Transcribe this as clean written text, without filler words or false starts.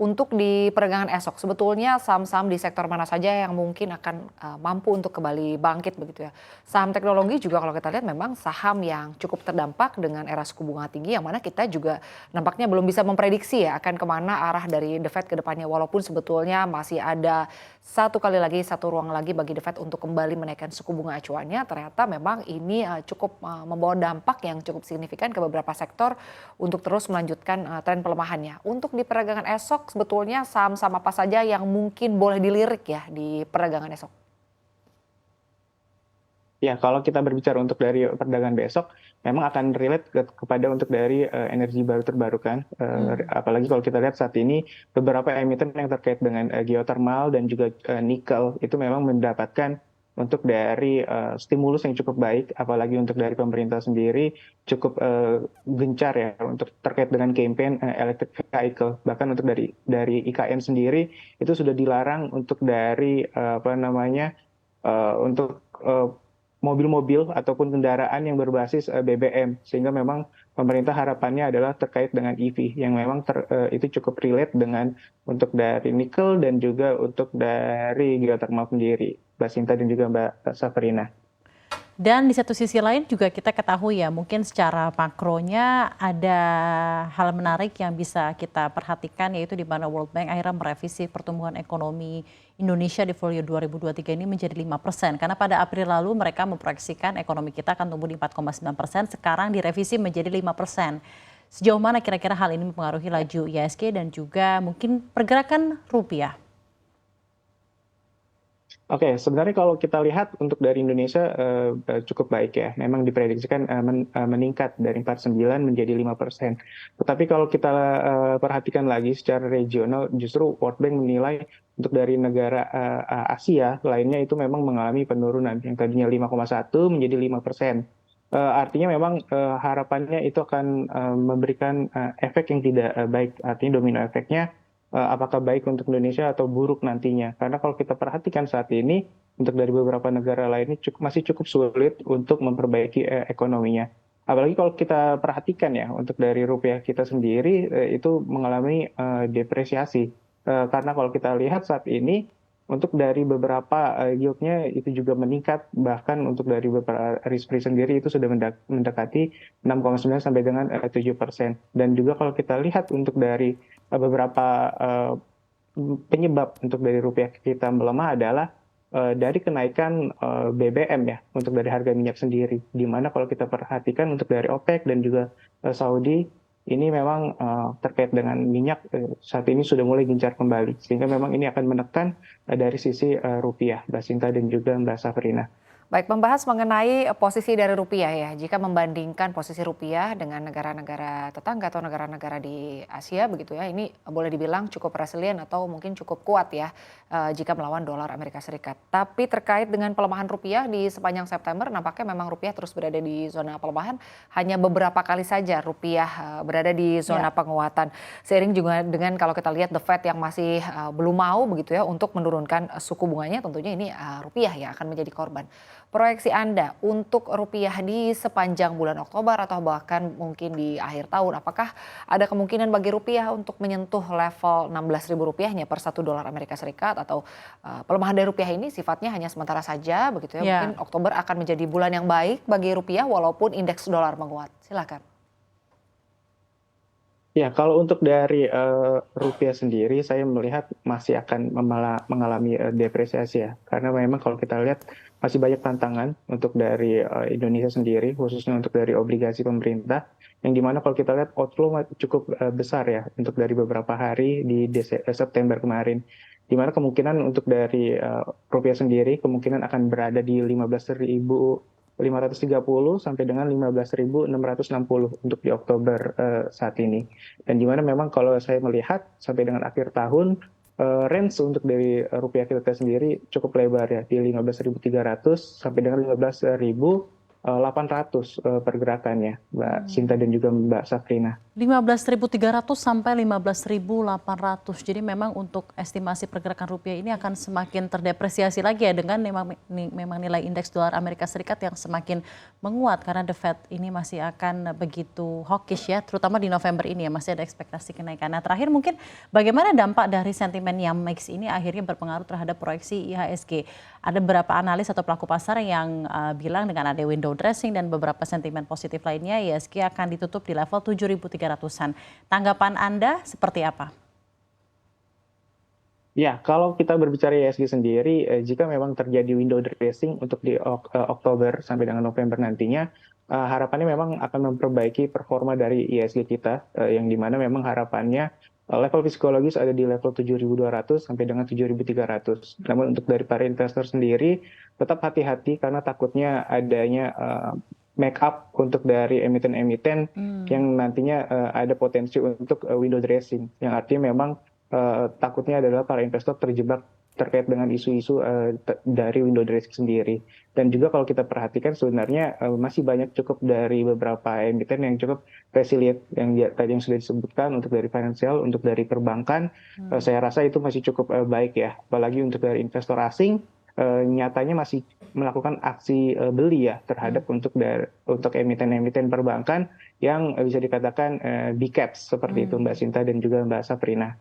Untuk di perdagangan esok, sebetulnya saham-saham di sektor mana saja yang mungkin akan mampu untuk kembali bangkit begitu ya. Saham teknologi juga kalau kita lihat memang saham yang cukup terdampak dengan era suku bunga tinggi yang mana kita juga nampaknya belum bisa memprediksi ya akan kemana arah dari The Fed ke depannya. Walaupun sebetulnya masih ada satu ruang lagi bagi The Fed untuk kembali menaikkan suku bunga acuannya. Ternyata memang ini cukup membawa dampak yang cukup signifikan ke beberapa sektor untuk terus melanjutkan tren pelemahannya. Untuk di perdagangan esok sebetulnya saham-saham apa saja yang mungkin boleh dilirik ya di perdagangan esok? Ya, kalau kita berbicara untuk dari perdagangan besok, memang akan relate kepada untuk dari energi baru terbarukan. Apalagi kalau kita lihat saat ini beberapa emiten yang terkait dengan geothermal dan juga nikel itu memang mendapatkan untuk dari stimulus yang cukup baik, apalagi untuk dari pemerintah sendiri cukup gencar ya untuk terkait dengan campaign electric vehicle. Bahkan untuk dari IKN sendiri itu sudah dilarang untuk dari apa namanya untuk mobil-mobil ataupun kendaraan yang berbasis BBM, sehingga memang pemerintah harapannya adalah terkait dengan EV yang memang itu cukup relate dengan untuk dari nikel dan juga untuk dari geothermal sendiri, Mbak Sinta dan juga Mbak Safrina. Dan di satu sisi lain juga kita ketahui ya, mungkin secara makronya ada hal menarik yang bisa kita perhatikan, yaitu di mana World Bank akhirnya merevisi pertumbuhan ekonomi Indonesia di folio 2023 ini menjadi 5%. Karena pada April lalu mereka memproyeksikan ekonomi kita akan tumbuh di 4,9%, sekarang direvisi menjadi 5%. Sejauh mana kira-kira hal ini mempengaruhi laju IHSG dan juga mungkin pergerakan rupiah? Oke, sebenarnya kalau kita lihat untuk dari Indonesia cukup baik ya. Memang diprediksikan meningkat dari 49 menjadi 5%. Tetapi kalau kita perhatikan lagi secara regional, justru World Bank menilai untuk dari negara Asia lainnya itu memang mengalami penurunan. Yang tadinya 5,1 menjadi 5%. Artinya memang harapannya itu akan memberikan efek yang tidak baik. Artinya domino efeknya apakah baik untuk Indonesia atau buruk nantinya. Karena kalau kita perhatikan saat ini, untuk dari beberapa negara lainnya masih cukup sulit untuk memperbaiki ekonominya. Apalagi kalau kita perhatikan ya, untuk dari rupiah kita sendiri itu mengalami depresiasi. Karena kalau kita lihat saat ini, untuk dari beberapa yieldnya itu juga meningkat, bahkan untuk dari beberapa risk free sendiri itu sudah mendekati 6,9 sampai dengan 7%. Dan juga kalau kita lihat untuk dari beberapa penyebab untuk dari rupiah kita melemah adalah dari kenaikan BBM ya untuk dari harga minyak sendiri. Di mana kalau kita perhatikan untuk dari OPEC dan juga Saudi ini memang terkait dengan minyak saat ini sudah mulai gencar kembali, sehingga memang ini akan menekan dari sisi rupiah, Mbak Sinta dan juga Mbak Safrina. Baik, membahas mengenai posisi dari rupiah ya. Jika membandingkan posisi rupiah dengan negara-negara tetangga atau negara-negara di Asia begitu ya, ini boleh dibilang cukup resilient atau mungkin cukup kuat ya jika melawan dolar Amerika Serikat. Tapi terkait dengan pelemahan rupiah di sepanjang September, nampaknya memang rupiah terus berada di zona pelemahan. Hanya beberapa kali saja rupiah berada di zona penguatan. Seiring juga dengan kalau kita lihat The Fed yang masih belum mau begitu ya untuk menurunkan suku bunganya, tentunya ini rupiah ya akan menjadi korban. Proyeksi Anda untuk rupiah di sepanjang bulan Oktober atau bahkan mungkin di akhir tahun, apakah ada kemungkinan bagi rupiah untuk menyentuh level 16.000 rupiahnya per $1 Amerika Serikat atau pelemahan dari rupiah ini sifatnya hanya sementara saja begitu ya? Mungkin Oktober akan menjadi bulan yang baik bagi rupiah walaupun indeks dolar menguat. Silakan. Ya, kalau untuk dari rupiah sendiri, saya melihat masih akan mengalami depresiasi ya. Karena memang kalau kita lihat masih banyak tantangan untuk dari Indonesia sendiri, khususnya untuk dari obligasi pemerintah, yang dimana kalau kita lihat outflow cukup besar ya untuk dari beberapa hari di September kemarin. Dimana kemungkinan untuk dari rupiah sendiri kemungkinan akan berada di 15.530 sampai dengan 15.660 untuk di Oktober saat ini. Dan di mana memang kalau saya melihat sampai dengan akhir tahun range untuk dari rupiah kita sendiri cukup lebar ya di 15.300 sampai dengan 15.000 800 pergerakannya, Mbak Sinta dan juga Mbak Safrina. 15.300 sampai 15.800. Jadi memang untuk estimasi pergerakan rupiah ini akan semakin terdepresiasi lagi ya dengan memang nilai indeks dolar Amerika Serikat yang semakin menguat karena The Fed ini masih akan begitu hawkish ya, terutama di November ini ya masih ada ekspektasi kenaikan. Nah terakhir mungkin bagaimana dampak dari sentimen yang mix ini akhirnya berpengaruh terhadap proyeksi IHSG. Ada beberapa analis atau pelaku pasar yang bilang dengan ada window dressing dan beberapa sentimen positif lainnya IHSG akan ditutup di level 7.300-an. Tanggapan Anda seperti apa? Ya, kalau kita berbicara IHSG sendiri, jika memang terjadi window dressing untuk di Oktober sampai dengan November nantinya, harapannya memang akan memperbaiki performa dari IHSG kita, yang dimana memang harapannya level psikologis ada di level 7.200 sampai dengan 7.300. Namun untuk dari para investor sendiri, tetap hati-hati karena takutnya adanya make up untuk dari emiten-emiten yang nantinya ada potensi untuk window dressing, yang artinya memang takutnya adalah para investor terjebak terkait dengan isu-isu dari window dressing sendiri. Dan juga kalau kita perhatikan sebenarnya masih banyak cukup dari beberapa emiten yang cukup resilient yang tadi yang sudah disebutkan untuk dari finansial, untuk dari perbankan, saya rasa itu masih cukup baik ya. Apalagi untuk dari investor asing, nyatanya masih melakukan aksi beli ya terhadap untuk emiten-emiten perbankan yang bisa dikatakan big caps seperti itu Mbak Sinta dan juga Mbak Saprina.